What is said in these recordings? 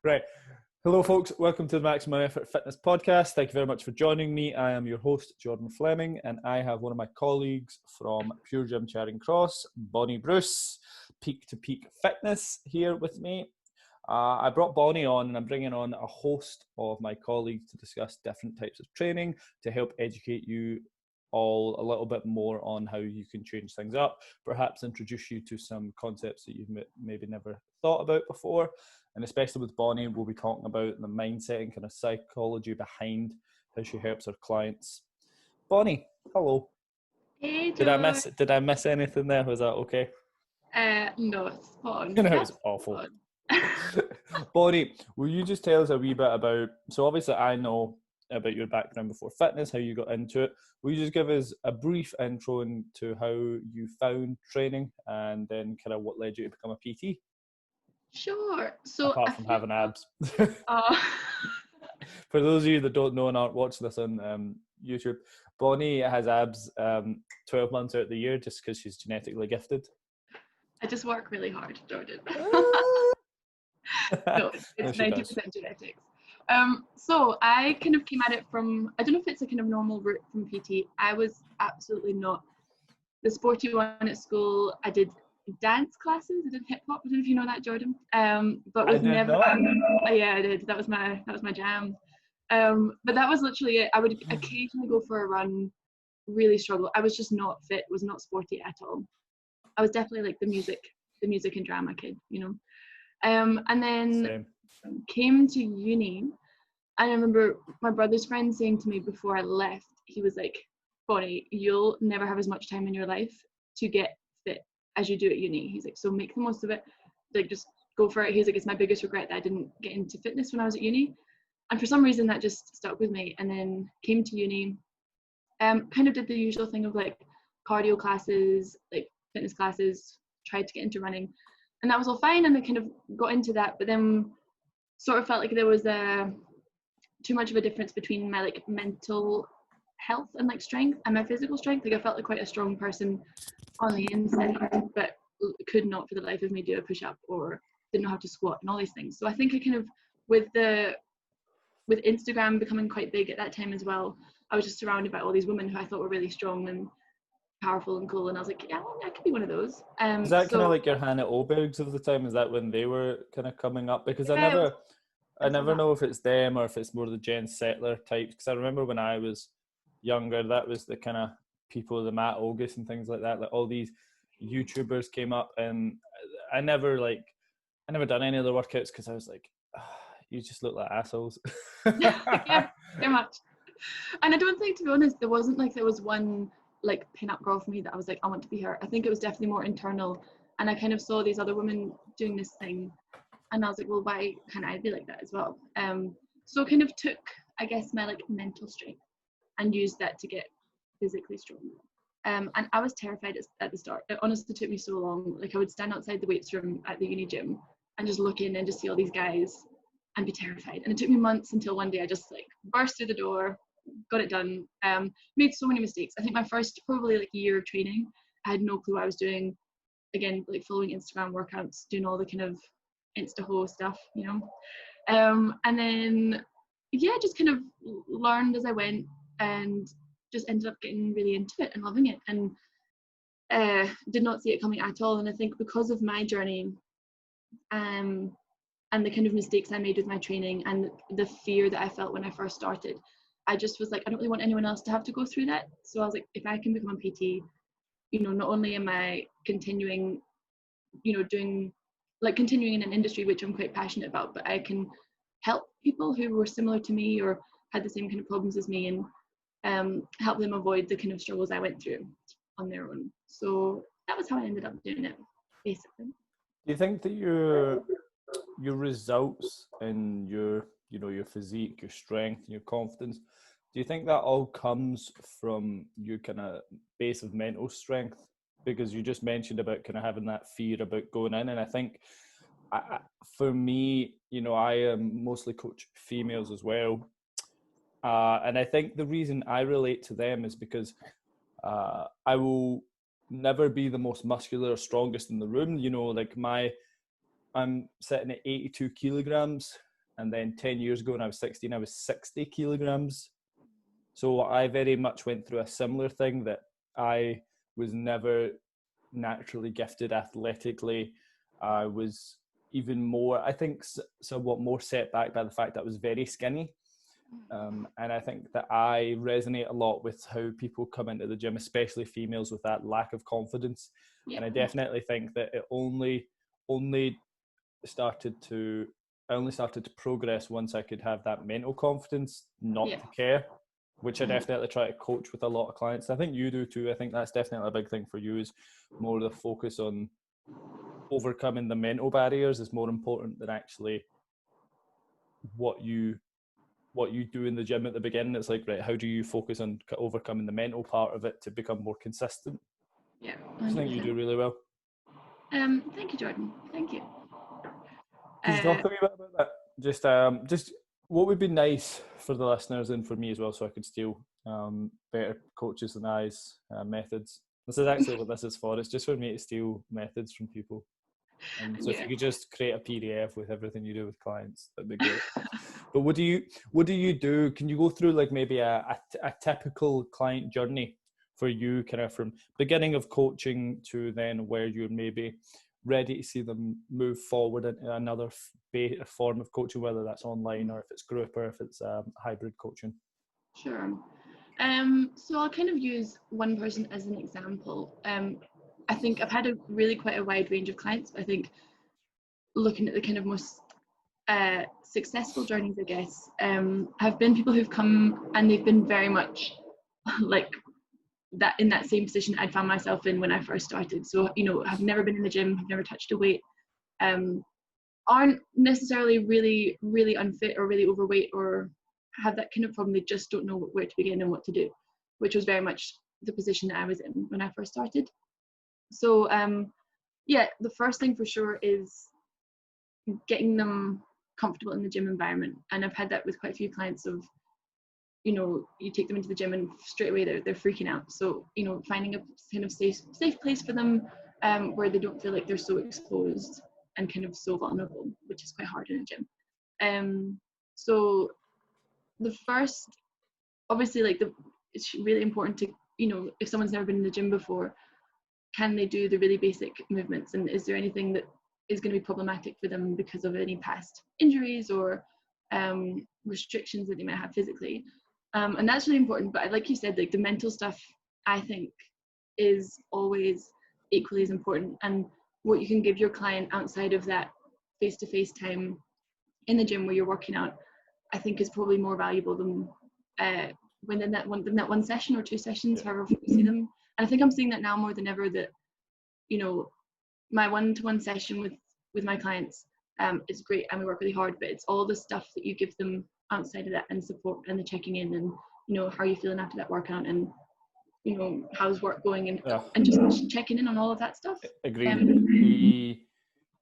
Right. Hello, folks. Welcome to the Maximum Effort Fitness Podcast. Thank you very much for joining me. I am your host, Jordan Fleming, and I have one of my colleagues from Pure Gym Charing Cross, Bonnie Bruce, Peak to Peak Fitness, here with me. I brought Bonnie on, and I'm bringing on a host of my colleagues to discuss different types of training to help educate you all a little bit more on how you can change things up, perhaps introduce you to some concepts that you've maybe never thought about before. And especially with Bonnie, we'll be talking about the mindset and kind of psychology behind how she helps her clients. Bonnie, hello. Hey, George. Did I miss anything there? Was that okay? No, it's spot on. It was awful. Bonnie, will you just tell us a wee bit about, so obviously I know about your background before fitness, how you got into it. Will you just give us a brief intro into how you found training and then kind of what led you to become a PT? Sure. So apart from having abs. For those of you that don't know and aren't watching this on YouTube, Bonnie has abs 12 months out of the year just because she's genetically gifted. I just work really hard, Jordan. No, it's 90% genetics. So I kind of came at it from, I don't know if it's a kind of normal route from PT. I was absolutely not the sporty one at school. I did dance classes. I did hip hop. I don't know if you know that, Jordan. But was never. Yeah, I did. That was my jam. But that was literally it. I would occasionally go for a run. Really struggle. I was just not fit. Was not sporty at all. I was definitely like the music and drama kid, you know. And then came to uni. And I remember my brother's friend saying to me before I left, he was like, "Bonnie, you'll never have as much time in your life to get fit as you do at uni." He's like, "So make the most of it, like just go for it." He's like, "It's my biggest regret that I didn't get into fitness when I was at uni." And for some reason that just stuck with me. And then came to uni, kind of did the usual thing of like cardio classes, like fitness classes, tried to get into running, and that was all fine, and I kind of got into that, but then sort of felt like there was too much of a difference between my like mental health and like strength and my physical strength. Like I felt like quite a strong person on the inside, but could not for the life of me do a push-up or didn't know how to squat and all these things. So I think I kind of, with Instagram becoming quite big at that time as well, I was just surrounded by all these women who I thought were really strong and powerful and cool, and I was like, yeah, I could be one of those. Is that kind of like your Hannah Obergs of the time? Is that when they were kind of coming up? Because I never know if it's them or if it's more the Jen Settler types. Because I remember when I was younger, that was the kind of people, the Matt August and things like that. Like all these YouTubers came up, and I never done any of the workouts because I was like, you just look like assholes. Yeah, very much. And I don't think, to be honest, there was one like pin-up girl for me that I was like, I want to be her. I think it was definitely more internal, and I kind of saw these other women doing this thing, and I was like, well, why can't I be like that as well? So kind of took, I guess, my like mental strength and used that to get physically strong. And I was terrified at the start. It honestly took me so long. Like I would stand outside the weights room at the uni gym and just look in and just see all these guys and be terrified. And it took me months until one day I just like burst through the door, got it done. Made so many mistakes. I think my first probably like year of training, I had no clue what I was doing. Again, like following Instagram workouts, doing all the kind of Insta-ho stuff, you know. And then, yeah, just kind of learned as I went and just ended up getting really into it and loving it, and did not see it coming at all. And I think because of my journey, and the kind of mistakes I made with my training and the fear that I felt when I first started, I just was like, I don't really want anyone else to have to go through that. So I was like, if I can become a PT, you know, not only am I continuing, you know, continuing in an industry which I'm quite passionate about, but I can help people who were similar to me or had the same kind of problems as me, and help them avoid the kind of struggles I went through on their own. So that was how I ended up doing it, basically. Do you think that your results and your physique, your strength, your confidence, do you think that all comes from your kind of base of mental strength? Because you just mentioned about kind of having that fear about going in, and I think for me, you know, I mostly coach females as well, and I think the reason I relate to them is because I will never be the most muscular or strongest in the room. You know, like I'm sitting at 82 kilograms And then 10 years ago when I was 16, I was 60 kilograms. So I very much went through a similar thing, that I was never naturally gifted athletically. I was even more, I think, somewhat more set back by the fact that I was very skinny. And I think that I resonate a lot with how people come into the gym, especially females, with that lack of confidence. Yeah. And I definitely think that it only started to progress once I could have that mental confidence not to care, which I definitely try to coach with a lot of clients. I think you do too. I think that's definitely a big thing for you, is more the focus on overcoming the mental barriers is more important than actually what you do in the gym at the beginning. It's like, right, how do you focus on overcoming the mental part of it to become more consistent? Yeah, 100%. I think you do really well. Thank you, Jordan. Thank you. Could you talk a wee bit about that? Just what would be nice for the listeners and for me as well, so I could steal better coaches than I's methods. This is actually what this is for. It's just for me to steal methods from people. So if you could just create a PDF with everything you do with clients, that'd be great. But what do you do? Can you go through like maybe a typical client journey for you, kind of from beginning of coaching to then where you're maybe ready to see them move forward into another form of coaching, whether that's online or if it's group or if it's hybrid coaching? Sure. So I'll kind of use one person as an example. I think I've had quite a wide range of clients. I think looking at the kind of most successful journeys, I guess, have been people who've come and they've been very much like that, in that same position I'd found myself in when I first started. So, have never been in the gym, have never touched a weight, aren't necessarily really, really unfit or really overweight or have that kind of problem. They just don't know where to begin and what to do, which was very much the position that I was in when I first started. So, the first thing for sure is getting them comfortable in the gym environment. And I've had that with quite a few clients of, you take them into the gym and straight away they're freaking out. So, finding a kind of safe place for them where they don't feel like they're so exposed and kind of so vulnerable, which is quite hard in a gym. So the first, obviously, it's really important to, if someone's never been in the gym before, can they do the really basic movements? And is there anything that is going to be problematic for them because of any past injuries or restrictions that they might have physically? And that's really important. But like you said, like the mental stuff, I think, is always equally as important. And what you can give your client outside of that face-to-face time in the gym where you're working out, I think is probably more valuable than when in that one session or two sessions, however you see them. And I think I'm seeing that now more than ever, that, my one-to-one session with my clients is great and we work really hard, but it's all the stuff that you give them outside of that, and support and the checking in, and how are you feeling after that workout, and how's work going, and just checking in on all of that stuff. Agreed.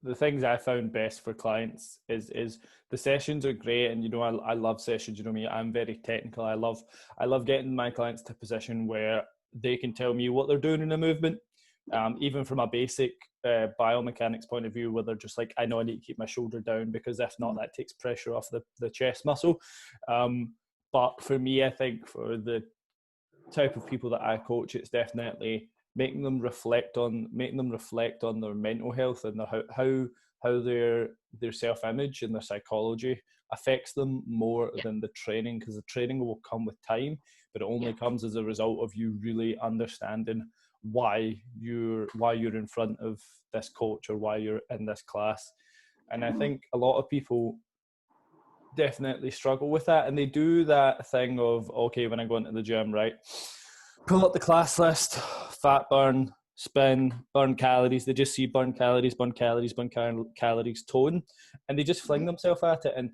The things I found best for clients is the sessions are great, and I love sessions. Me, I'm very technical. I love getting my clients to a position where they can tell me what they're doing in a movement, even from a basic biomechanics point of view, where they're just like, I know I need to keep my shoulder down, because if not, that takes pressure off the chest muscle. But for me, I think for the type of people that I coach, it's definitely making them reflect on their mental health and how their self-image and their psychology affects them more than the training, because the training will come with time, but it only comes as a result of you really understanding why you're in front of this coach or why you're in this class. And I think a lot of people definitely struggle with that, and they do that thing of, okay, when I go into the gym, right, pull up the class list, fat burn, spin, burn calories. They just see burn calories, tone, and they just fling themselves at it. And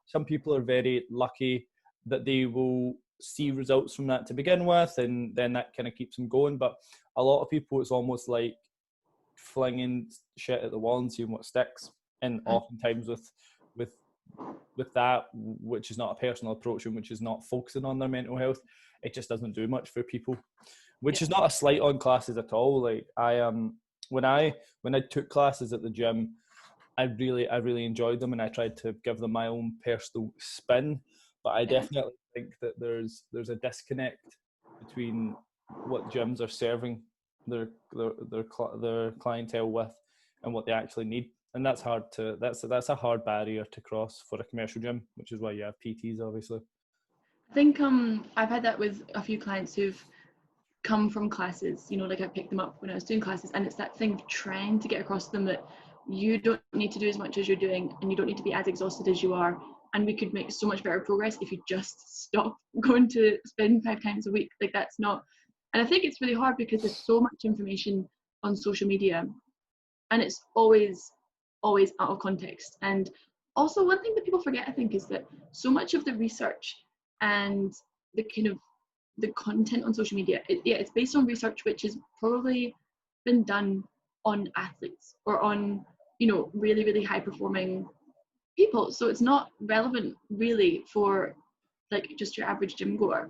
some people are very lucky that they will see results from that to begin with, and then that kind of keeps them going. But a lot of people, it's almost like flinging shit at the wall and seeing what sticks. And oftentimes with that, which is not a personal approach and which is not focusing on their mental health, it just doesn't do much for people, which is not a slight on classes at all. Like when I took classes at the gym, I really enjoyed them, and I tried to give them my own personal spin. But I definitely think that there's a disconnect between what gyms are serving their clientele with and what they actually need, and that's a hard barrier to cross for a commercial gym, which is why you have PTs, obviously. I think I've had that with a few clients who've come from classes, you know, like I picked them up when I was doing classes, and it's that thing of trying to get across to them that you don't need to do as much as you're doing, and you don't need to be as exhausted as you are, and we could make so much better progress if you just stop going to spend 5 times a week. Like, that's not, and I think it's really hard because there's so much information on social media, and it's always out of context. And also, one thing that people forget, I think, is that so much of the research and the kind of the content on social media, it's based on research which has probably been done on athletes or on, you know, really, really high performing people. So it's not relevant really for like just your average gym goer.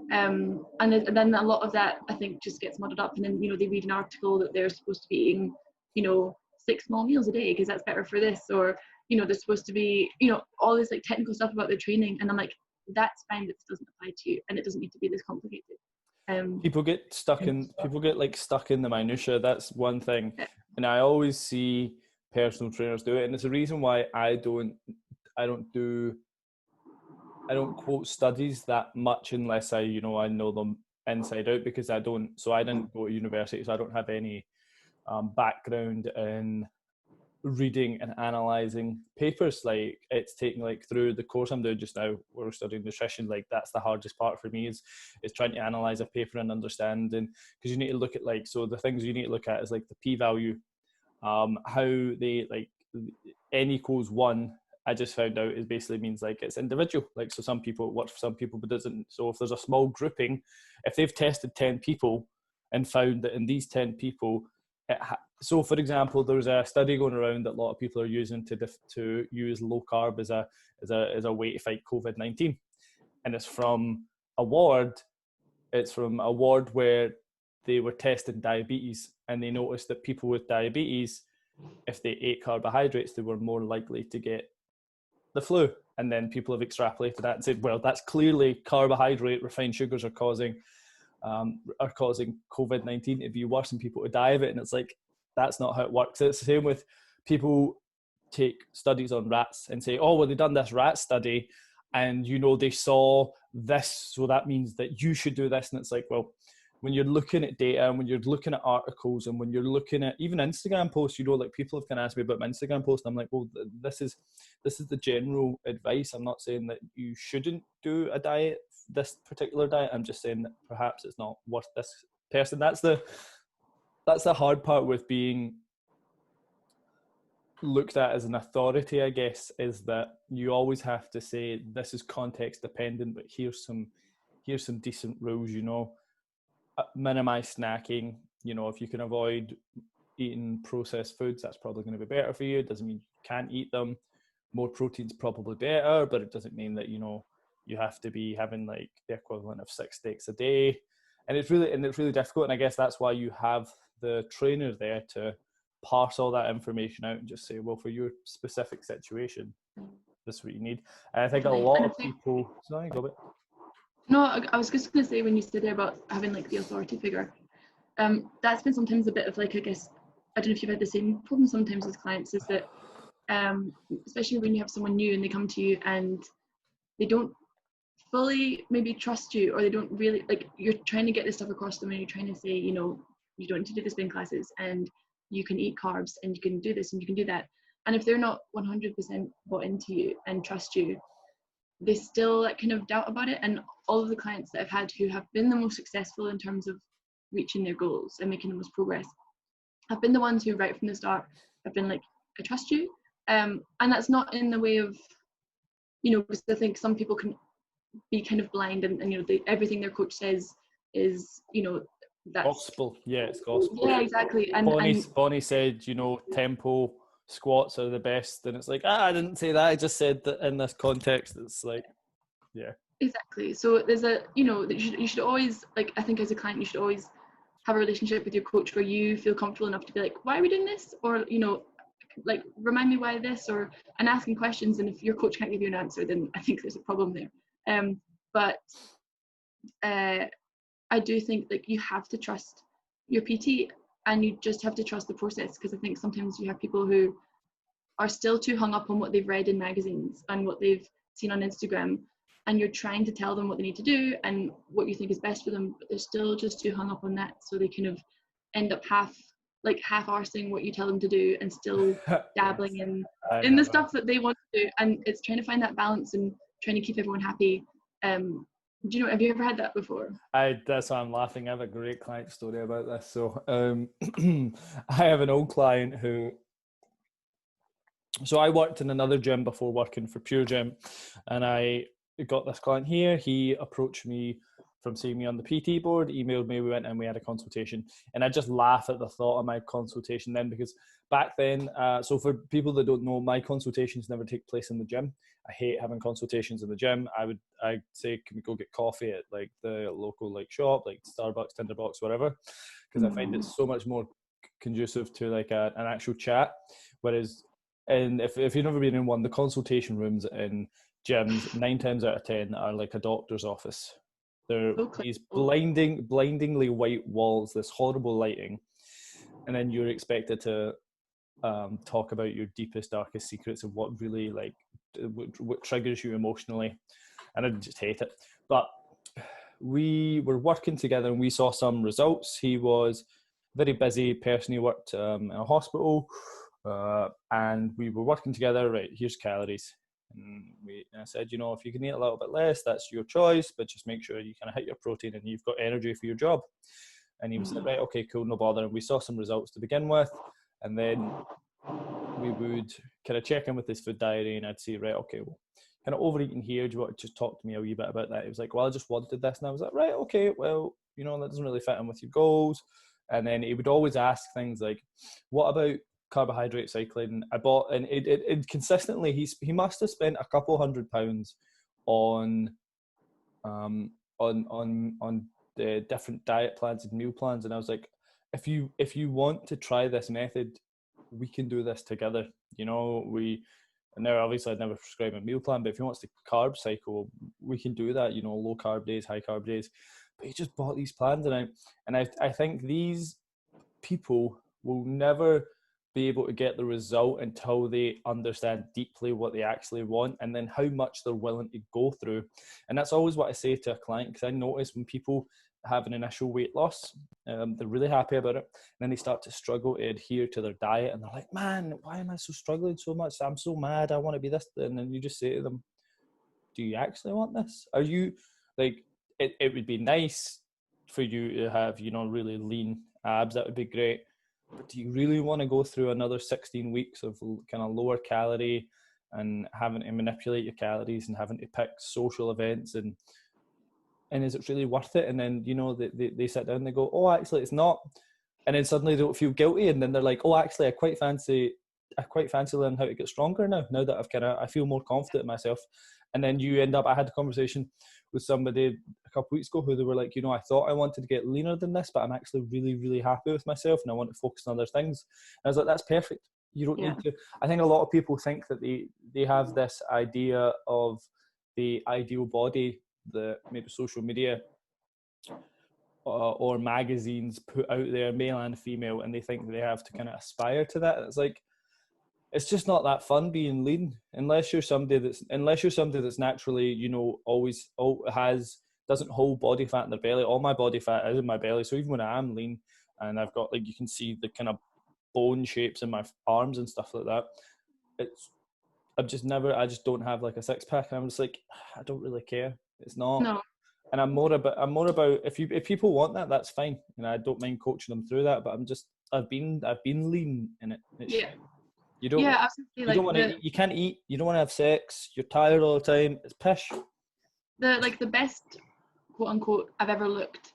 And then a lot of that, I think, just gets muddled up. And then, you know, they read an article that they're supposed to be eating, you know, 6 small meals a day because that's better for this, or, you know, they're supposed to be, you know, all this like technical stuff about their training. And I'm like, that's fine, but this doesn't apply to you, and it doesn't need to be this complicated. People get stuck in the minutia. That's one thing. And I always see personal trainers do it, and it's a reason why I don't quote studies that much unless I know them inside out, because I didn't go to university, so I don't have any background in reading and analysing papers. Like, it's taking, like, through the course I'm doing just now, we're studying nutrition, like that's the hardest part for me is trying to analyse a paper and understand, and because you need to look at, like, so the things you need to look at is like the p-value, how they, like, n equals 1, I just found out it basically means like it's individual. Like, so some people, it works for some people but doesn't. So if there's a small grouping, if they've tested 10 people and found that in these 10 people, so for example, there's a study going around that a lot of people are using to use low carb as a way to fight COVID-19, and it's from a ward where they were testing diabetes, and they noticed that people with diabetes, if they ate carbohydrates, they were more likely to get the flu. And then people have extrapolated that and said, well, that's clearly carbohydrate, refined sugars are causing COVID-19 to be worse and people to die of it. And it's like, that's not how it works. It's the same with people take studies on rats and say, oh, well, they've done this rat study and, you know, they saw this, so that means that you should do this. And it's like, well, when you're looking at data and when you're looking at articles and when you're looking at even Instagram posts, you know, like people have kind of asked me about my Instagram post, and I'm like, well, this is the general advice. I'm not saying that you shouldn't do a diet, this particular diet. I'm just saying that perhaps it's not worth this person. That's the hard part with being looked at as an authority, I guess, is that you always have to say this is context dependent, but here's some decent rules, you know. Minimize snacking. You know, if you can avoid eating processed foods, that's probably going to be better for you. It doesn't mean you can't eat them. More protein's probably better, but it doesn't mean that, you know, you have to be having like the equivalent of 6 steaks a day. And it's really difficult. And I guess that's why you have the trainer there to parse all that information out and just say, well, for your specific situation, this is what you need. And I think a lot of people. Sorry, go ahead. No, I was just going to say, when you said there about having like the authority figure, that's been sometimes a bit of like, I guess, I don't know if you've had the same problem sometimes with clients, is that especially when you have someone new and they come to you and they don't fully maybe trust you, or they don't really, like, you're trying to get this stuff across to them and you're trying to say, you know, you don't need to do the spin classes and you can eat carbs and you can do this and you can do that. And if they're not 100% bought into you and trust you, they still like kind of doubt about it. And all of the clients that I've had who have been the most successful in terms of reaching their goals and making the most progress have been the ones who right from the start have been like, I trust you. And that's not in the way of, you know, because I think some people can be kind of blind and you know, everything their coach says is, you know, that's gospel. Yeah, it's gospel. Yeah, exactly. And Bonnie said, you know, tempo squats are the best, and it's like, I didn't say that, I just said that in this context. It's like, yeah, exactly. So there's a, you know, you should always, like, I think as a client you should always have a relationship with your coach where you feel comfortable enough to be like, why are we doing this? Or, you know, like, remind me why this, or and asking questions. And if your coach can't give you an answer, then I think there's a problem there. But I do think like you have to trust your PT, and you just have to trust the process, because I think sometimes you have people who are still too hung up on what they've read in magazines and what they've seen on Instagram, and you're trying to tell them what they need to do and what you think is best for them, but they're still just too hung up on that, so they kind of end up half-arsing what you tell them to do and still dabbling in the stuff that they want to do. And it's trying to find that balance and trying to keep everyone happy. Do you know, have you ever had that before? That's why I'm laughing. I have a great client story about this. So I have an old client who, so I worked in another gym before working for Pure Gym, and I got this client here. He approached me from seeing me on the PT board, emailed me, we went and we had a consultation. And I just laugh at the thought of my consultation then, because back then, so for people that don't know, my consultations never take place in the gym. I hate having consultations in the gym. I'd say, can we go get coffee at like the local like shop, like Starbucks, Tinderbox, whatever, because I find it so much more conducive to like an actual chat. Whereas, and if you've never been in one, the consultation rooms in gyms 9 times out of 10 are like a doctor's office. They're these blindingly white walls, this horrible lighting, and then you're expected to talk about your deepest, darkest secrets of what really like what triggers you emotionally, and I just hate it. But we were working together and we saw some results. He was a very busy person. He worked in a hospital, and we were working together. Right, here's calories. And I said, you know, if you can eat a little bit less, that's your choice, but just make sure you kind of hit your protein and you've got energy for your job. And he was like, right, okay, cool, no bother. And we saw some results to begin with, and then we would kind of check in with his food diary, and I'd say, right, okay, well, kind of overeating here, do you want to just talk to me a wee bit about that? He was like, well, I just wanted this. And I was like, right, okay, well, you know, that doesn't really fit in with your goals. And then he would always ask things like, what about carbohydrate cycling? I bought, and it consistently, he must have spent a couple £100 on the different diet plans and meal plans. And I was like, if you want to try this method, we can do this together. You know, and now obviously I'd never prescribe a meal plan, but if he wants to carb cycle, we can do that, you know, low carb days, high carb days. But he just bought these plans, and I think these people will never be able to get the result until they understand deeply what they actually want, and then how much they're willing to go through. And that's always what I say to a client, because I notice when people have an initial weight loss, they're really happy about it, and then they start to struggle to adhere to their diet, and they're like, man, why am I struggling so much? I'm so mad, I want to be this. And then you just say to them, do you actually want this? Are you like, it would be nice for you to have, you know, really lean abs, that would be great, but do you really want to go through another 16 weeks of kind of lower calorie and having to manipulate your calories and having to pick social events, and is it really worth it? And then, you know, they sit down and they go, oh, actually it's not. And then suddenly they don't feel guilty, and then they're like, oh, actually I quite fancy learning how to get stronger now that I feel more confident in myself. And then you end up, I had a conversation with somebody a couple of weeks ago who they were like, you know, I thought I wanted to get leaner than this, but I'm actually really, really happy with myself and I want to focus on other things. And I was like, that's perfect. You don't need to. I think a lot of people think that they have this idea of the ideal body that maybe social media or magazines put out there, male and female, and they think they have to kind of aspire to that. It's like, it's just not that fun being lean unless you're somebody that's naturally, you know, always doesn't hold body fat in their belly. All my body fat is in my belly, so even when I am lean and I've got, like, you can see the kind of bone shapes in my arms and stuff like that, I just don't have like a six pack, and I'm just like, I don't really care. It's not. No. And I'm more about if people want that, that's fine, and I don't mind coaching them through that. But I've been lean in it. You don't. Yeah, absolutely. You don't want to. You can't eat. You don't want to have sex. You're tired all the time. It's pish. The best quote unquote I've ever looked.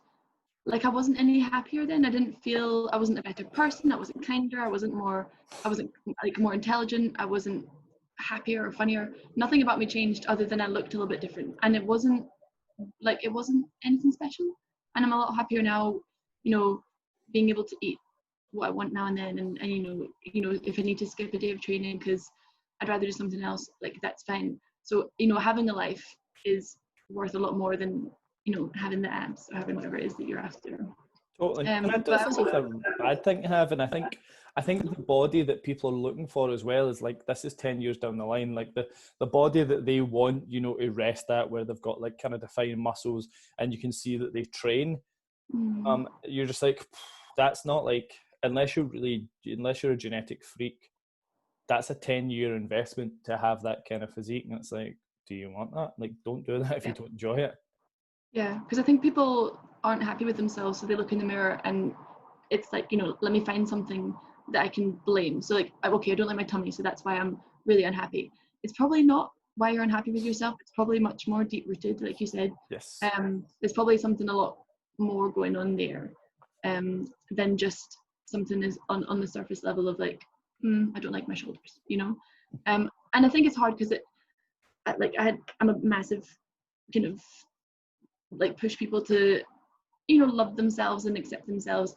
Like, I wasn't any happier then. I wasn't a better person. I wasn't kinder. I wasn't like more intelligent. I wasn't happier or funnier. Nothing about me changed other than I looked a little bit different. And it wasn't anything special. And I'm a lot happier now, you know, being able to eat what I want now and then, and if I need to skip a day of training because I'd rather do something else, like that's fine. So having a life is worth a lot more than having the abs or having whatever it is that you're after. Totally. And I don't think it's a bad thing to have. And I think the body that people are looking for as well is like, this is 10 years down the line, like the body that they want, to rest at, where they've got like kind of defined muscles and you can see that they train. You're just like, that's not like, unless you're a genetic freak, that's a 10-year investment to have that kind of physique. And it's like, do you want that? Like, don't do that if you don't enjoy it. Yeah, because I think people aren't happy with themselves, so they look in the mirror and it's like, let me find something that I can blame. So like, okay, I don't like my tummy, so that's why I'm really unhappy. It's probably not why you're unhappy with yourself. It's probably much more deep rooted, like you said. Yes. There's probably something a lot more going on there than just something is on the surface level of like, I don't like my shoulders, And I think it's hard because I'm a massive kind of like push people to love themselves and accept themselves.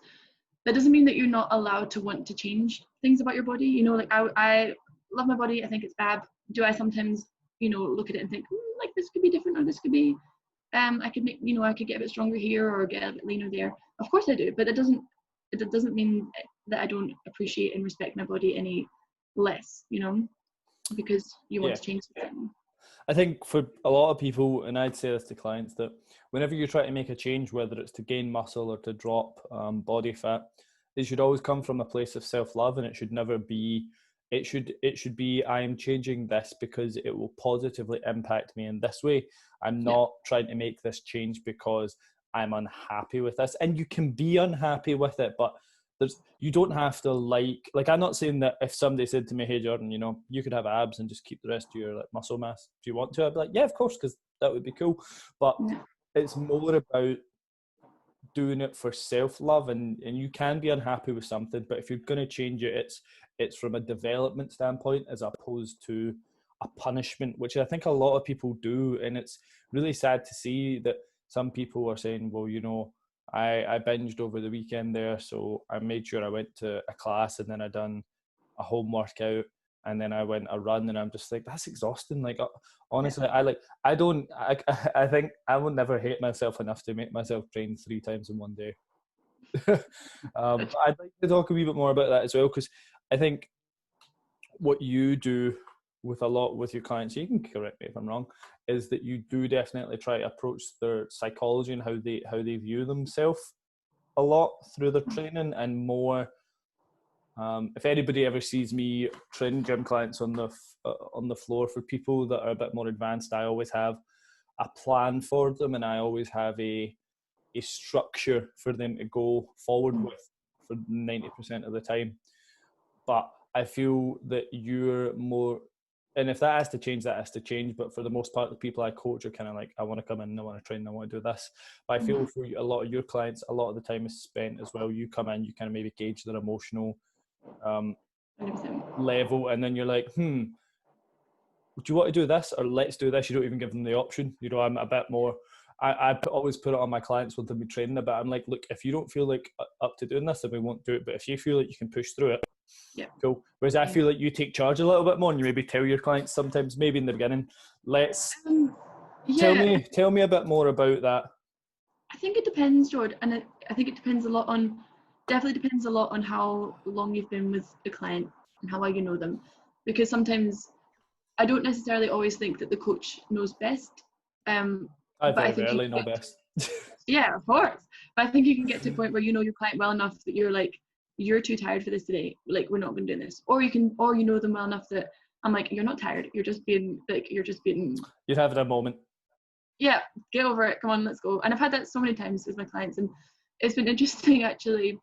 That doesn't mean that you're not allowed to want to change things about your body. Like I love my body, I think it's fab. Do I sometimes look at it and think like this could be different, or this could be I could make I could get a bit stronger here or get a bit leaner there? Of course I do, but it doesn't mean that I don't appreciate and respect my body any less, because you want to change something. I think for a lot of people, and I'd say this to clients, that whenever you try to make a change, whether it's to gain muscle or to drop body fat, it should always come from a place of self-love, and it should never be, it should be, I am changing this because it will positively impact me in this way. I'm not trying to make this change because I'm unhappy with this. And you can be unhappy with it, but you don't have to like I'm not saying that if somebody said to me, hey Jordan, you could have abs and just keep the rest of your like muscle mass, do you want to? I'd be like, yeah, of course, because that would be cool. But it's more about doing it for self-love, and you can be unhappy with something, but if you're going to change it, it's from a development standpoint as opposed to a punishment, which I think a lot of people do. And it's really sad to see that some people are saying, well, I binged over the weekend there, so I made sure I went to a class and then I done a home workout and then I went a run, and I'm just like, that's exhausting. Like honestly, I think I will never hate myself enough to make myself train 3 times in one day. I'd like to talk a wee bit more about that as well, because I think what you do with your clients, you can correct me if I'm wrong, is that you do definitely try to approach their psychology and how they view themselves a lot through their training, and more if anybody ever sees me train gym clients on the floor, for people that are a bit more advanced, I always have a plan for them, and I always have a structure for them to go forward with for 90% of the time. But I feel that you're more, and if that has to change, that has to change. But for the most part, the people I coach are kind of like, I want to come in, I want to train, I want to do this. But I feel for a lot of your clients, a lot of the time is spent as well. You come in, you kind of maybe gauge their emotional level, and then you're like, do you want to do this, or let's do this? You don't even give them the option. I'm a bit more, I always put it on my clients when they'll be training about. I'm like, look, if you don't feel like up to doing this, then we won't do it. But if you feel like you can push through it, cool. Whereas I feel like you take charge a little bit more, and you maybe tell your clients sometimes, maybe in the beginning, tell me a bit more about that. I think it depends, George, and I think it depends definitely depends a lot on how long you've been with the client and how well you know them. Because sometimes I don't necessarily always think that the coach knows best. I very rarely know best. Yeah, of course. But I think you can get to a point where you know your client well enough that you're like, you're too tired for this today. Like, we're not going to do this. Or you know them well enough that I'm like, you're not tired. You're just being. You're having a moment. Yeah, get over it. Come on, let's go. And I've had that so many times with my clients, and it's been interesting actually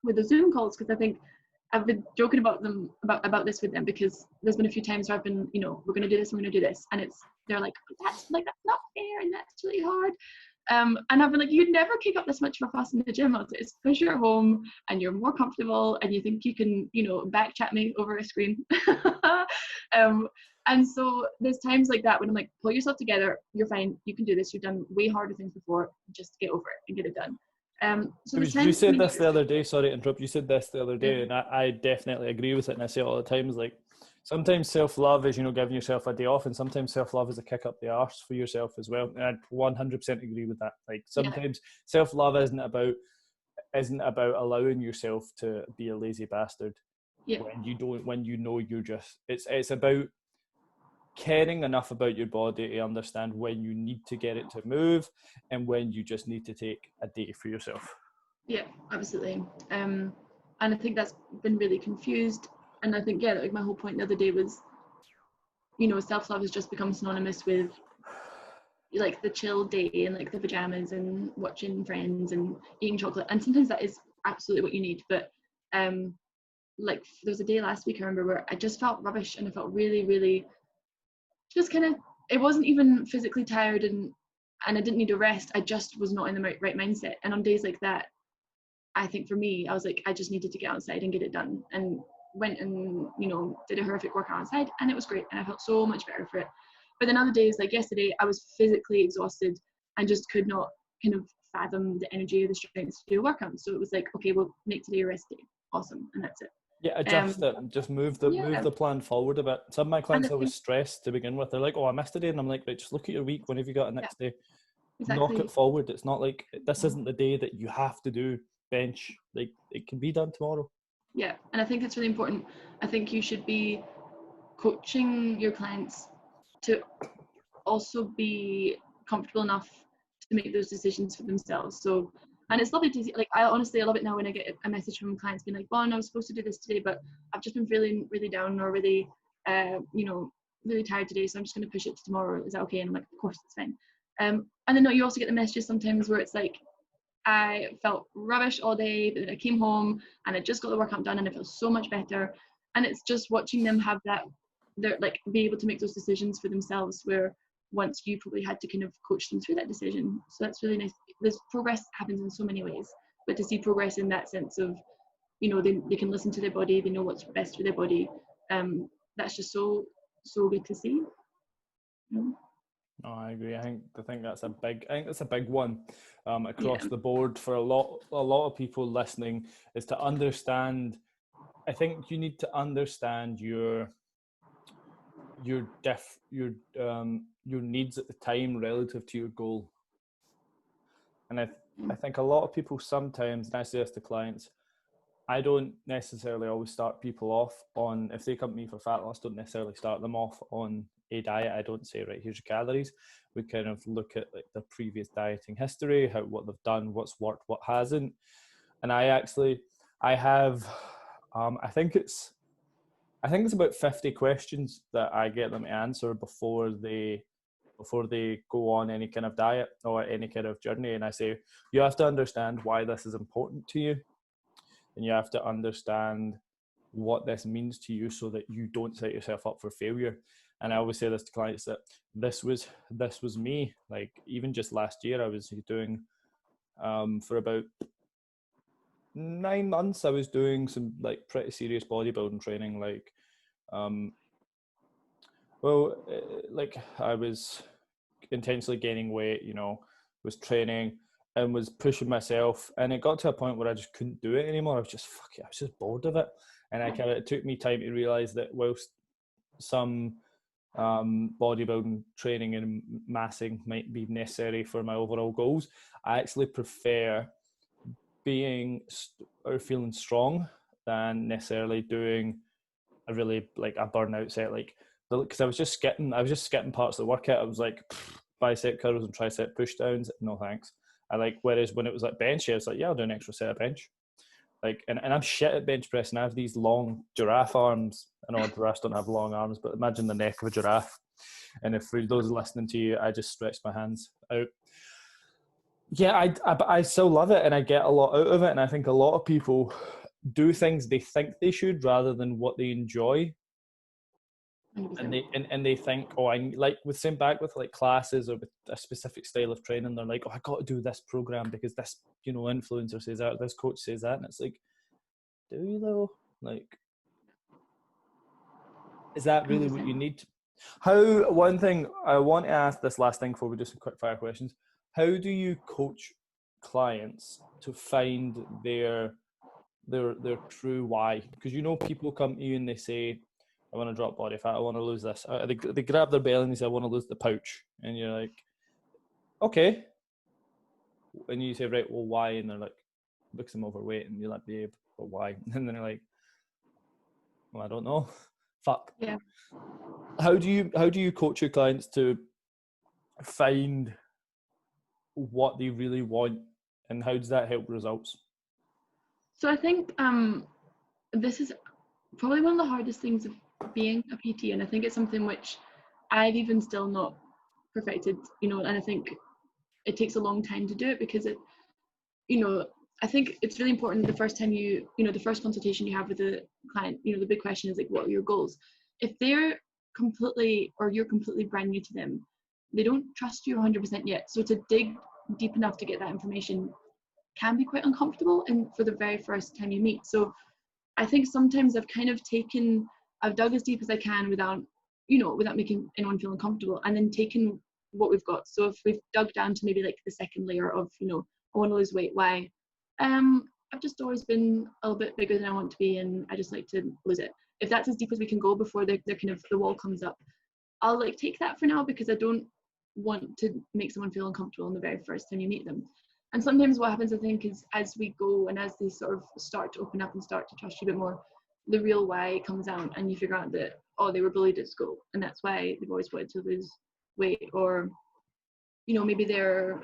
with the Zoom calls, because I think I've been joking about this with them, because there's been a few times where I've been, we're going to do this, we're going to do this, and they're like, that's not fair, and that's really hard. And I've been like, you'd never kick up this much of a fuss in the gym. It's because you're at home and you're more comfortable and you think you can, back chat me over a screen. And so there's times like that when I'm like, pull yourself together, you're fine, you can do this, you've done way harder things before, just get over it and get it done. So the You sense for said me, this the other day, sorry to interrupt, you said this the other yeah, day, and I definitely agree with it, and I say it all the time, is like, sometimes self-love is, giving yourself a day off, and sometimes self-love is a kick up the arse for yourself as well, and I 100% agree with that. Like, yeah, sometimes self-love isn't about allowing yourself to be a lazy bastard yeah, when you know you're just, it's about caring enough about your body to understand when you need to get it to move and when you just need to take a day for yourself. yeah, absolutely. And I think that's been really confused. And I think, yeah, like my whole point the other day was, self-love has just become synonymous with like the chill day and like the pajamas and watching Friends and eating chocolate. And sometimes that is absolutely what you need. But like there was a day last week I remember where I just felt rubbish and I felt really, really just kind of, it wasn't even physically tired and I didn't need a rest. I just was not in the right mindset. And on days like that, I think for me, I was like, I just needed to get outside and get it done. And went and, did a horrific workout outside and it was great. And I felt so much better for it. But then other days, like yesterday, I was physically exhausted and just could not kind of fathom the energy or the strength to do a workout. So it was like, okay, we'll make today a rest day. Awesome. And that's it. Yeah, adjust it. Just move Yeah. the plan forward a bit. Some of my And clients I are always think, stressed to begin with. They're like, "Oh, I missed a day," and I'm like, "Right, just look at your week. When have you got a yeah, next day? Knock it exactly. forward. It's not like this isn't the day that you have to do bench. Like, it can be done tomorrow." Yeah. And I think it's really important. I think you should be coaching your clients to also be comfortable enough to make those decisions for themselves. So, and it's lovely to see, like, I love it now when I get a message from clients being like, well, I was supposed to do this today, but I've just been feeling really down or really, really tired today. So I'm just going to push it to tomorrow. Is that okay? And I'm like, of course, it's fine. And then you also get the messages sometimes where it's like, I felt rubbish all day, but then I came home and I just got the workout done and I feel so much better. And it's just watching them have that, they're like be able to make those decisions for themselves where once you probably had to kind of coach them through that decision. So that's really nice. This progress happens in so many ways, but to see progress in that sense of, they can listen to their body, they know what's best for their body. That's just so good to see. No, I agree. I think that's a big one across Yeah, the board for a lot of people listening, is to understand. I think you need to understand your needs at the time relative to your goal. And I think a lot of people sometimes, and I say this to clients, I don't necessarily always start people off on, if they come to me for fat loss, don't necessarily start them off on a diet. I don't say, right, here's your calories. We kind of look at like their previous dieting history, what they've done, what's worked, what hasn't. And I have, I think it's about 50 questions that I get them to answer before they go on any kind of diet or any kind of journey. And I say, you have to understand why this is important to you, and you have to understand what this means to you so that you don't set yourself up for failure. And I always say this to clients, that this was me. Like, even just last year, I was doing for about 9 months, I was doing some like pretty serious bodybuilding training, like like I was intentionally gaining weight, was training and was pushing myself, and it got to a point where I just couldn't do it anymore. I was just bored of it. And it took me time to realize that whilst some bodybuilding training and massing might be necessary for my overall goals, I actually prefer being or feeling strong than necessarily doing a really like a burnout set, like, because I was just skipping parts of the workout. I was like, bicep curls and tricep push downs, no thanks. I like, whereas when it was like bench, I was like, yeah, I'll do an extra set of bench. Like, and I'm shit at bench press, and I have these long giraffe arms. I know giraffes don't have long arms, but imagine the neck of a giraffe. And if for those listening to you, I just stretched my hands out. Yeah, I still love it, and I get a lot out of it. And I think a lot of people do things they think they should rather than what they enjoy. 100%. And they think, oh, I like, with same back with like classes or with a specific style of training, they're like, oh, I got to do this program because this influencer says that, this coach says that, and it's like, do you though? Like, is that really what you 100%. need? One thing I want to ask, this last thing before we do some quick fire questions, how do you coach clients to find their true why? Because people come to you and they say, I want to drop body fat, I want to lose this. They grab their belly and they say, I want to lose the pouch. And you're like, okay. And you say, right, well, why? And they're like, because I'm overweight. And you're like, babe, but why? And then they're like, well, I don't know. Fuck. Yeah. How do you coach your clients to find what they really want, and how does that help results? So I think this is probably one of the hardest things of being a PT, and I think it's something which I've even still not perfected, and I think it takes a long time to do it, because I think it's really important the first time the first consultation you have with the client, the big question is like, what are your goals? If you're completely brand new to them, they don't trust you 100% yet. So to dig deep enough to get that information can be quite uncomfortable, and for the very first time you meet. So I think sometimes I've dug as deep as I can without making anyone feel uncomfortable, and then taken what we've got. So if we've dug down to maybe like the second layer of, I want to lose weight, why? I've just always been a little bit bigger than I want to be, and I just like to lose it. If that's as deep as we can go before they're kind of the wall comes up, I'll like take that for now, because I don't want to make someone feel uncomfortable in the very first time you meet them. And sometimes what happens, I think, is as we go and as they sort of start to open up and start to trust you a bit more, the real why comes out, and you figure out that, oh, they were bullied at school, and that's why they've always wanted to lose weight. Or maybe their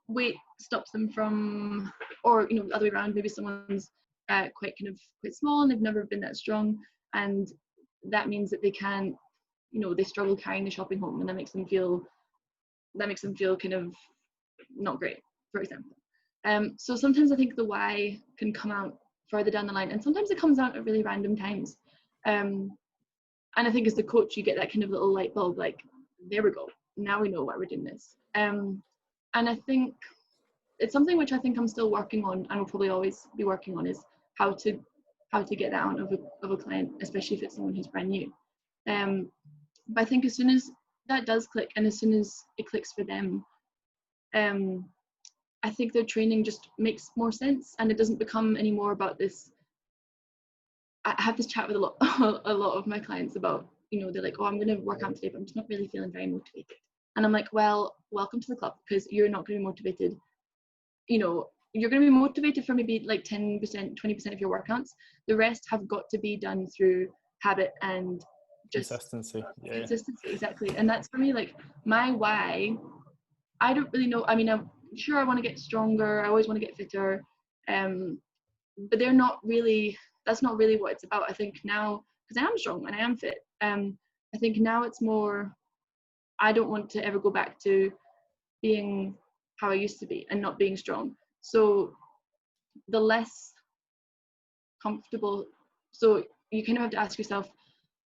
weight stops them from, or the other way around, maybe someone's quite small and they've never been that strong, and that means that they can't, they struggle carrying the shopping home, and that makes them feel kind of not great, for example. So sometimes I think the why can come out further down the line, and sometimes it comes out at really random times. And I think as the coach, you get that kind of little light bulb, like, there we go, now we know why we're doing this. And I think it's something which I think I'm still working on, and will probably always be working on, is how to get that out of a client, especially if it's someone who's brand new. But I think as soon as that does click, and as soon as it clicks for them, I think their training just makes more sense, and it doesn't become any more about this. I have this chat with a lot of my clients about, they're like, oh, I'm going to work out today, but I'm just not really feeling very motivated. And I'm like, well, welcome to the club, because you're not going to be motivated. You're going to be motivated for maybe like 10%, 20% of your workouts. The rest have got to be done through habit and just consistency. Yeah. Consistency, exactly. And that's for me, like, my why. I don't really know. I mean, I'm sure I want to get stronger. I always want to get fitter. But that's not really what it's about. I think now, because I am strong and I am fit, I think now it's more, I don't want to ever go back to being how I used to be and not being strong. So the less comfortable, so you kind of have to ask yourself,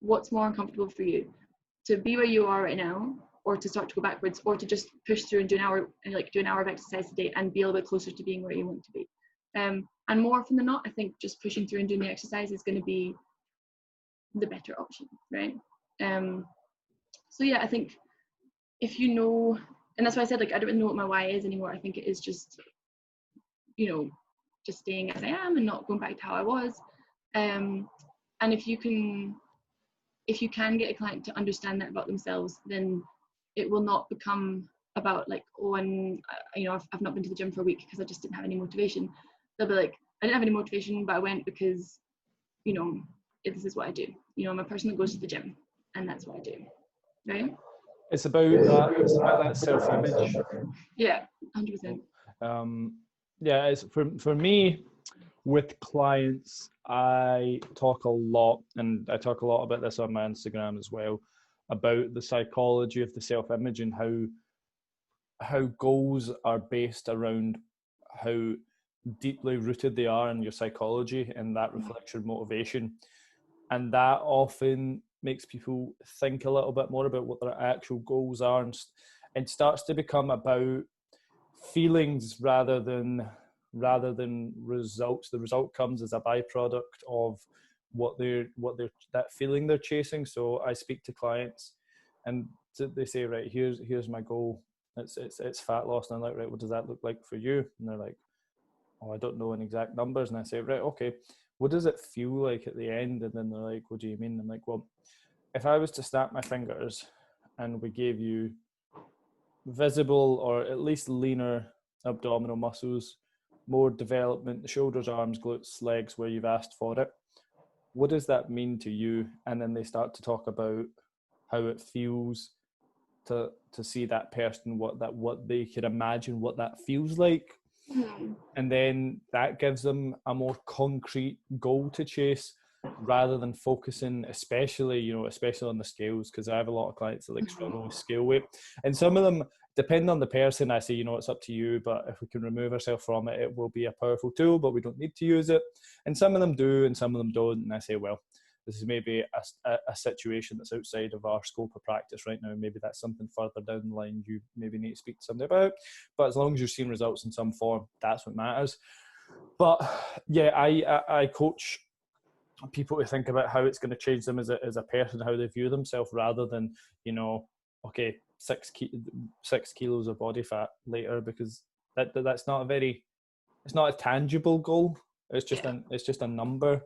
what's more uncomfortable for you? To be where you are right now, or to start to go backwards, or to just push through and do an hour of exercise a day and be a little bit closer to being where you want to be. And more often than not, I think just pushing through and doing the exercise is going to be the better option, right? So yeah, I think if and that's why I said, like, I don't really know what my why is anymore. I think it is just, just staying as I am and not going back to how I was. And if you can get a client to understand that about themselves, then it will not become about like, oh, and I've not been to the gym for a week because I just didn't have any motivation. They'll be like, I didn't have any motivation, but I went because, this is what I do. I'm a person that goes to the gym, and that's what I do, right? It's about that self-image. Yeah, 100%. Yeah, it's for me with clients. I talk a lot, and I talk a lot about this on my Instagram as well, about the psychology of the self-image and how goals are based around how deeply rooted they are in your psychology, and that reflects your motivation. And that often makes people think a little bit more about what their actual goals are, and starts to become about feelings rather than results. The result comes as a byproduct of what they're that feeling they're chasing. So I speak to clients, and they say, right, here's my goal. It's fat loss, and I'm like, right, what does that look like for you? And they're like, oh, I don't know in exact numbers. And I say, right, okay, what does it feel like at the end? And then they're like, what do you mean? I'm like, well, if I was to snap my fingers and we gave you visible or at least leaner abdominal muscles, more development, the shoulders, arms, glutes, legs, where you've asked for it, what does that mean to you? And then they start to talk about how it feels to see that person, what they can imagine what that feels like. And then that gives them a more concrete goal to chase, rather than focusing, especially on the scales, because I have a lot of clients that like struggle with scale weight, and some of them, depending on the person, I say, it's up to you, but if we can remove ourselves from it, it will be a powerful tool, but we don't need to use it. And some of them do and some of them don't, and I say, well, this is maybe a situation that's outside of our scope of practice right now. Maybe that's something further down the line you maybe need to speak to somebody about. But as long as you're seeing results in some form, that's what matters. But yeah, I coach people to think about how it's going to change them as a person, how they view themselves, rather than, okay, 6 kilos of body fat later, because that's not it's not a tangible goal. It's just a number.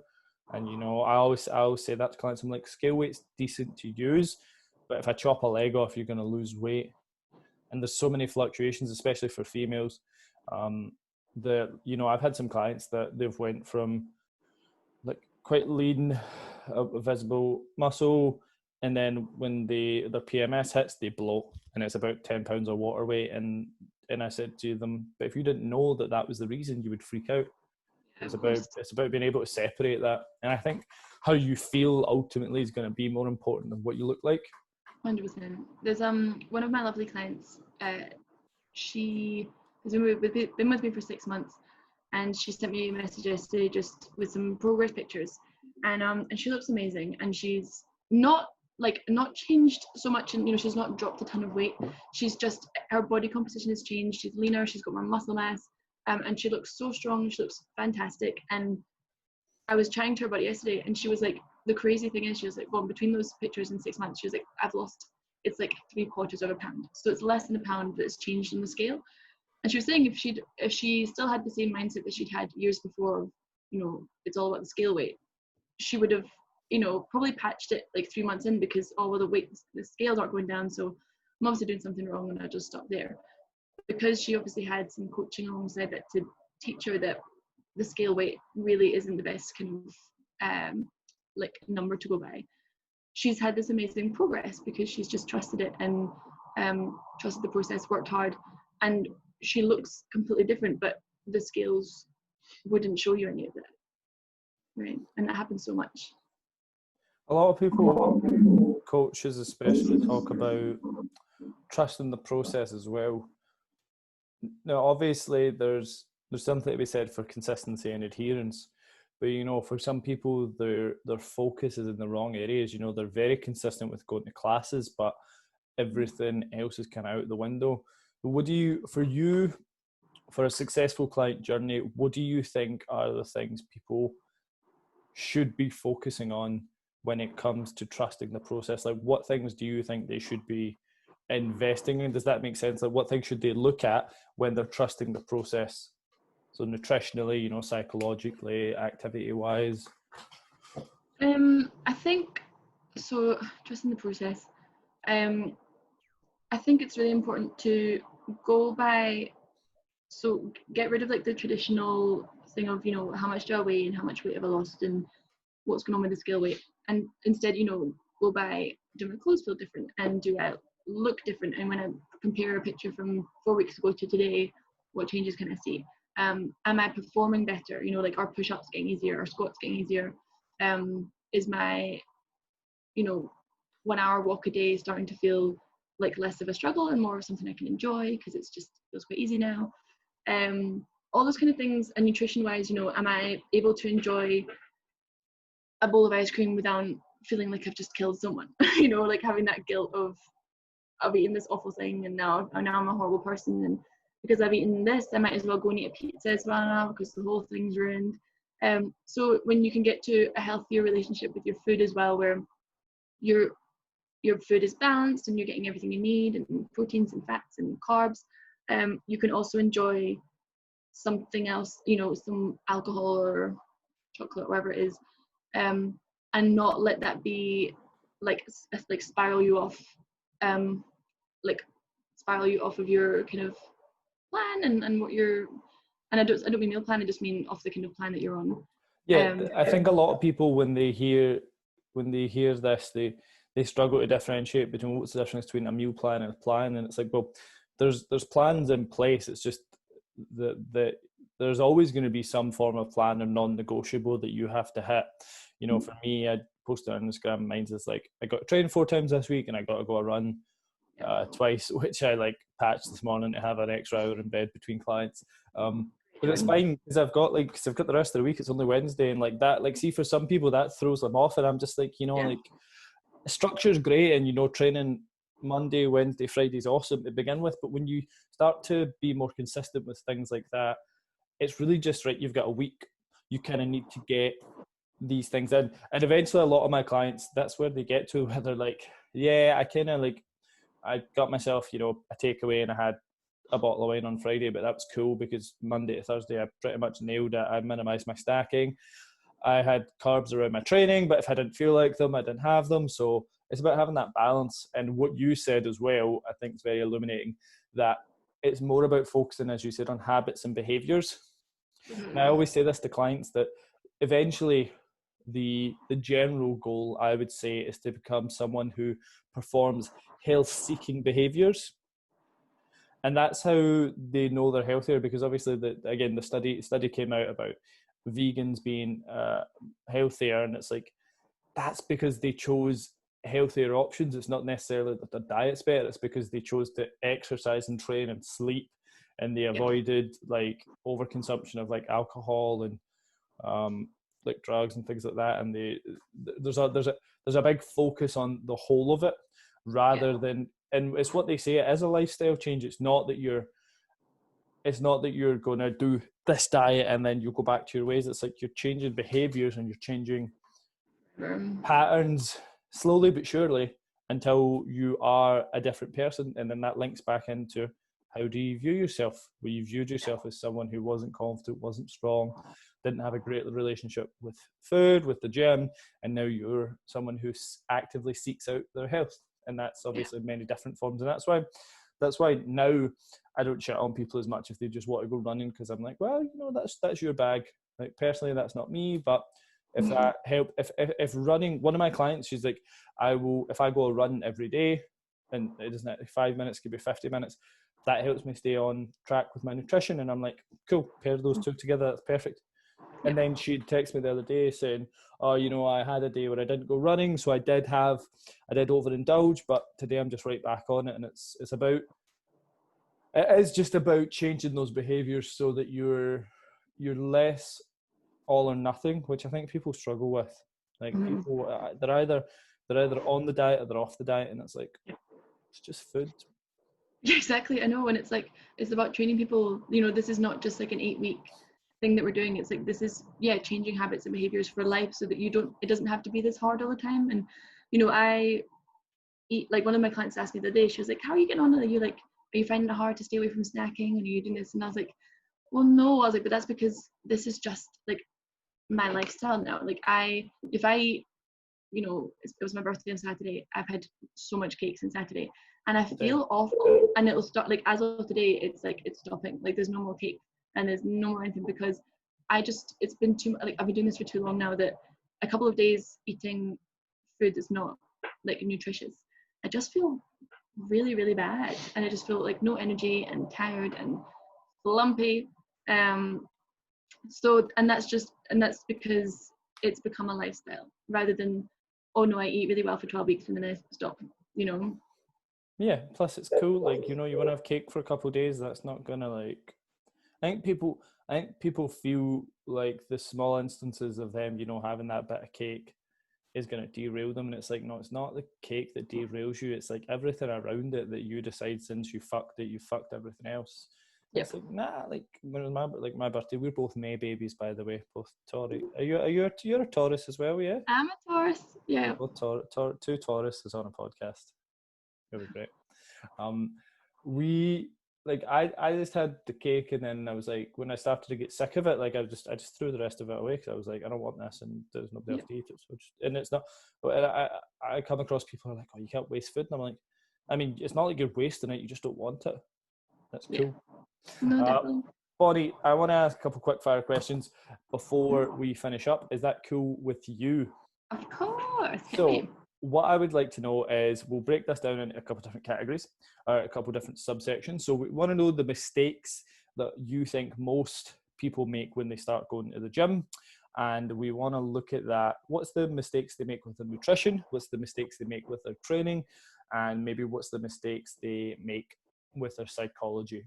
And I always say that to clients. I'm like, scale weight's decent to use, but if I chop a leg off, you're going to lose weight. And there's so many fluctuations, especially for females. I've had some clients that they've went from like quite lean, visible muscle, and then when their PMS hits, they blow, and it's about 10 pounds of water weight. And I said to them, but if you didn't know that was the reason, you would freak out. It's about being able to separate that. And I think how you feel ultimately is going to be more important than what you look like. 100%. There's one of my lovely clients. She has been with me for 6 months, and she sent me a message yesterday just with some progress pictures, and she looks amazing, and she's not changed so much, and she's not dropped a ton of weight. She's just, her body composition has changed. She's leaner, she's got more muscle mass, and she looks so strong. She looks fantastic. And I was chatting to her about it yesterday, and she was like, the crazy thing is, she was like, well, between those pictures in 6 months, she was like, I've lost, it's like 3/4 of a pound. So it's less than a pound that's changed in the scale. And she was saying if she still had the same mindset that she'd had years before, it's all about the scale weight, she would have, probably patched it like 3 months in, because, oh, well, the scales aren't going down, so I'm obviously doing something wrong, and I just stop there. Because she obviously had some coaching alongside that to teach her that the scale weight really isn't the best kind of number to go by. She's had this amazing progress because she's just trusted it and trusted the process, worked hard, and she looks completely different, but the scales wouldn't show you any of that, right? And that happens so much. A lot of people, coaches especially, talk about trusting the process as well. Now, obviously, there's something to be said for consistency and adherence, but for some people, their focus is in the wrong areas. They're very consistent with going to classes, but everything else is kind of out the window. For a successful client journey, what do you think are the things people should be focusing on when it comes to trusting the process? Like, what things do you think they should be investing in? Does that make sense? Like, what things should they look at when they're trusting the process? So nutritionally, psychologically, activity wise. I think so. Trusting the process. I think it's really important to go by. So get rid of like the traditional thing of how much do I weigh and how much weight have I lost and what's going on with the scale weight, and instead go by, do my clothes feel different, and do I look different, and when I compare a picture from 4 weeks ago to today, what changes can I see? Am I performing better? Like, are push-ups getting easier, are squats getting easier? Is my 1 hour walk a day starting to feel like less of a struggle and more of something I can enjoy because it's just feels quite easy now? All those kind of things. And nutrition wise, am I able to enjoy a bowl of ice cream without feeling like I've just killed someone? Like having that guilt of eating this awful thing, and now I'm a horrible person, and because I've eaten this, I might as well go and eat a pizza as well now because the whole thing's ruined. So when you can get to a healthier relationship with your food as well, where your food is balanced and you're getting everything you need, and proteins and fats and carbs, you can also enjoy something else, some alcohol or chocolate, whatever it is, and not let that be like spiral you off, like spiral you off of your kind of plan and what you're. And I don't mean meal plan. I just mean off the kind of plan that you're on. Yeah, I think a lot of people when they hear this, they struggle to differentiate between what's the difference between a meal plan and a plan. And it's like, well, there's plans in place. It's just that there's always going to be some form of plan or non-negotiable that you have to hit. For me, I posted on Instagram, mine's is like, I got to train 4 times this week and I got to go a run twice, which I like patched this morning to have an extra hour in bed between clients. But it's fine because I've got the rest of the week. It's only Wednesday, and like that, like, see, for some people that throws them off, and I'm just like, like, structure's great, and training Monday, Wednesday, Friday's awesome to begin with, but when you start to be more consistent with things like that, it's really just right. You've got a week. You kind of need to get these things in, and eventually, a lot of my clients, that's where they get to, where they're like, yeah, I got myself, a takeaway, and I had a bottle of wine on Friday, but that was cool because Monday to Thursday I pretty much nailed it. I minimised my stacking. I had carbs around my training, but if I didn't feel like them, I didn't have them. So it's about having that balance. And what you said as well, I think is very illuminating, that it's more about focusing, as you said, on habits and behaviours. And I always say this to clients, that eventually the general goal, I would say, is to become someone who performs health-seeking behaviours. And that's how they know they're healthier, because obviously, the study came out about vegans being healthier, and it's like, that's because they chose healthier options. It's not necessarily that their diet's better, it's because they chose to exercise and train and sleep, and they avoided like overconsumption of like alcohol and like drugs and things like that. And there's a big focus on the whole of it, rather than, and it's what they say, it is a lifestyle change. It's not that you're going to do this diet and then you go back to your ways. It's like you're changing behaviors and you're changing patterns slowly but surely until you are a different person. And then that links back into, how do you view yourself? Well, you viewed yourself as someone who wasn't confident, wasn't strong, didn't have a great relationship with food, with the gym, and now you're someone who actively seeks out their health. And that's obviously many different forms. And that's why now I don't shit on people as much if they just want to go running, because I'm like, well, that's your bag. Like, personally, that's not me. But if that help, if running, one of my clients, she's like, if I go a run every day, and it doesn't, 5 minutes could be 50 minutes, that helps me stay on track with my nutrition. And I'm like, cool, pair those two together, that's perfect. And then she'd text me the other day saying, oh, I had a day where I didn't go running, so I did overindulge, but today I'm just right back on it. And it is just about changing those behaviors so that you're less all or nothing, which I think people struggle with. Like, people, they're either on the diet or they're off the diet, and it's like, it's just food. Yeah, exactly. I know. And it's like, it's about training people. This is not just like an 8-week thing that we're doing. It's like, this is changing habits and behaviors for life, so that it doesn't have to be this hard all the time. And I eat, like, one of my clients asked me the other day, she was like, how are you getting on? Are you finding it hard to stay away from snacking, and are you doing this? And I was like, well, no. I was like, but that's because this is just like my lifestyle now. Like, if I eat, it was my birthday on Saturday, I've had so much cake since Saturday, and I feel awful, and it'll start, like, as of today, it's like, it's stopping. Like, there's no more cake and there's no more anything, because it's been too, like, I've been doing this for too long now, that a couple of days eating food that's not like nutritious, I just feel really, really bad, and I just feel like no energy and tired and lumpy. So, and that's because it's become a lifestyle, rather than, oh no, I eat really well for 12 weeks and then I stop. Yeah, plus it's cool. Like, you want to have cake for a couple of days, that's not gonna, like, I think people feel like the small instances of them, having that bit of cake is going to derail them. And it's like, no, it's not the cake that derails you. It's like everything around it that you decide, since you fucked everything else. Yep. It's like, nah, like, when it was my birthday, we're both May babies, by the way, both Taurus. You're a Taurus as well, yeah? I'm a Taurus, yeah. Both two Tauruses on a podcast. It was great. like I just had the cake, and then I was like, when I started to get sick of it, like I just threw the rest of it away because I was like, I don't want this, and there's nobody Yeah. else to eat it. So and it's not. But I come across people who are like, oh, you can't waste food, and I'm like, I mean, it's not like you're wasting it; you just don't want it. That's Yeah. cool. No, definitely. Bonnie, I want to ask a couple quick fire questions before we finish up. Is that cool with you? Of course. Hit So, me. what I would like to know is we'll break this down into a couple of different categories, or a couple of different subsections. So, we want to know the mistakes that you think most people make when they start going to the gym. And we want to look at that. What's the mistakes they make with their nutrition? What's the mistakes they make with their training? And maybe what's the mistakes they make with their psychology?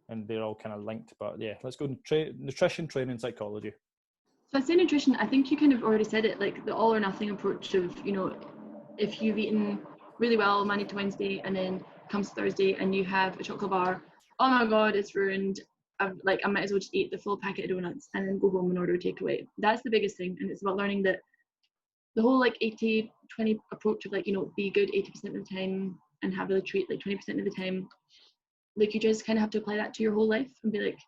And they're all kind of linked. But yeah, let's go nutrition, training, psychology. So I'd say nutrition, I think you kind of already said it, like the all or nothing approach of, if you've eaten really well Monday to Wednesday and then comes Thursday and you have a chocolate bar, oh my God, it's ruined. I might as well just eat the full packet of donuts and then go home and order a takeaway. That's the biggest thing. And it's about learning that the whole like 80-20 approach of be good 80% of the time and have really treat like 20% of the time. Like you just kind of have to apply that to your whole life and be like,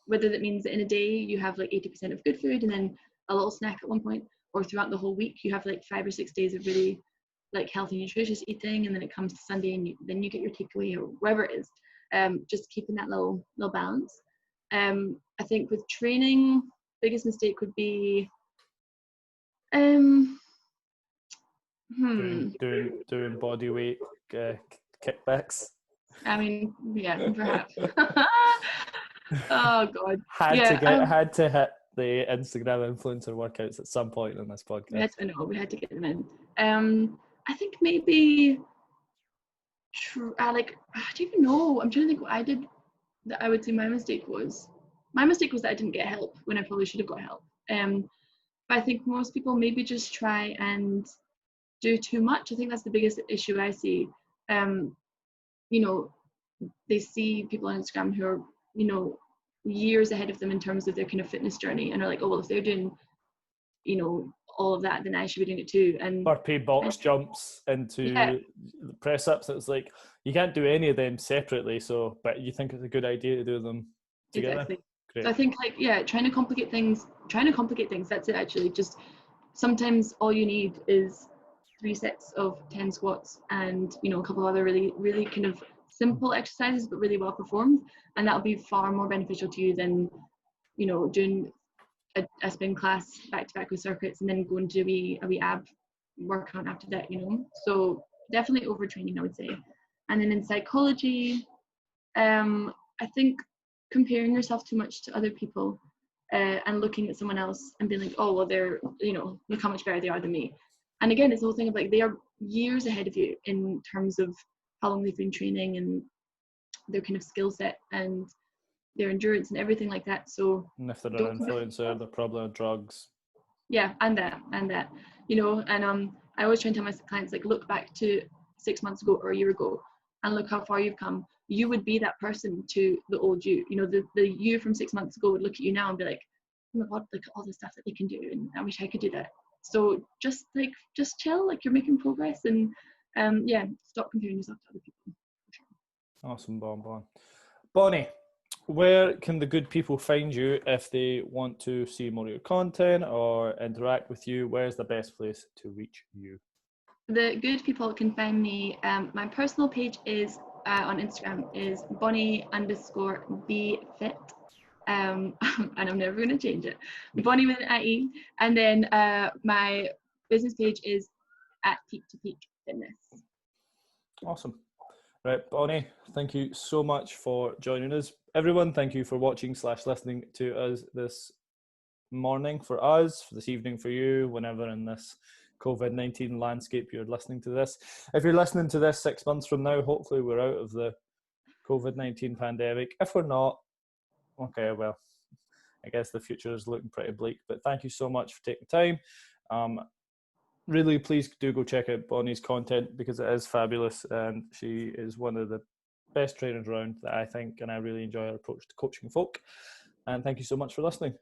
whether that means that in a day you have like 80% of good food and then a little snack at one point, or throughout the whole week you have like 5 or 6 days of really like healthy, nutritious eating, and then it comes to Sunday and then you get your takeaway or whatever it is. Just keeping that little balance. I think with training, biggest mistake would be doing body weight kickbacks. I mean, yeah, perhaps. Oh God. Had to hit the Instagram influencer workouts at some point in this podcast. We had to get them in. I think maybe I don't even know. I'm trying to think what I did that I would say my mistake was. My mistake was that I didn't get help when I probably should have got help. But I think most people maybe just try and do too much. I think that's the biggest issue I see. They see people on Instagram who are, years ahead of them in terms of their kind of fitness journey, and are like, oh well, if they're doing, all of that, then I should be doing it too. And burpee box jumps into press ups. It's like you can't do any of them separately. So, but you think it's a good idea to do them together. Exactly. Great. So I think trying to complicate things. That's it. Actually, just sometimes all you need is 3 sets of 10 squats and a couple of other really, really kind of simple exercises, but really well performed, and that'll be far more beneficial to you than doing a spin class back to back with circuits and then going to a wee ab workout after that. So definitely overtraining, I would say. And then in psychology, I think comparing yourself too much to other people and looking at someone else and being like, oh well, they're look how much better they are than me. And again, it's the whole thing of like they are years ahead of you in terms of how long they've been training and their kind of skill set and their endurance and everything like that. So and if they're an influencer, they're probably on drugs. Yeah, and that. And I always try and tell my clients, like, look back to 6 months ago or a year ago and look how far you've come. You would be that person to the old you. The you from 6 months ago would look at you now and be like, oh my God, look at all the stuff that they can do, and I wish I could do that. So just chill, like you're making progress, and stop comparing yourself to other people. Awesome, Bonnie, where can the good people find you if they want to see more of your content or interact with you? Where's the best place to reach you? The good people can find me. My personal page is on Instagram is Bonnie_BFit. And I'm never going to change it. Bonnie with an IE. And then my business page is at Peak to Peak Fitness. Awesome. Right, Bonnie, thank you so much for joining us. Everyone, thank you for watching/listening to us this morning for us, for this evening for you, whenever in this COVID-19 landscape you're listening to this. If you're listening to this 6 months from now, hopefully we're out of the COVID-19 pandemic. If we're not, okay, well, I guess the future is looking pretty bleak, but thank you so much for taking time. Really, please do go check out Bonnie's content because it is fabulous, and she is one of the best trainers around that I think, and I really enjoy her approach to coaching folk. And thank you so much for listening.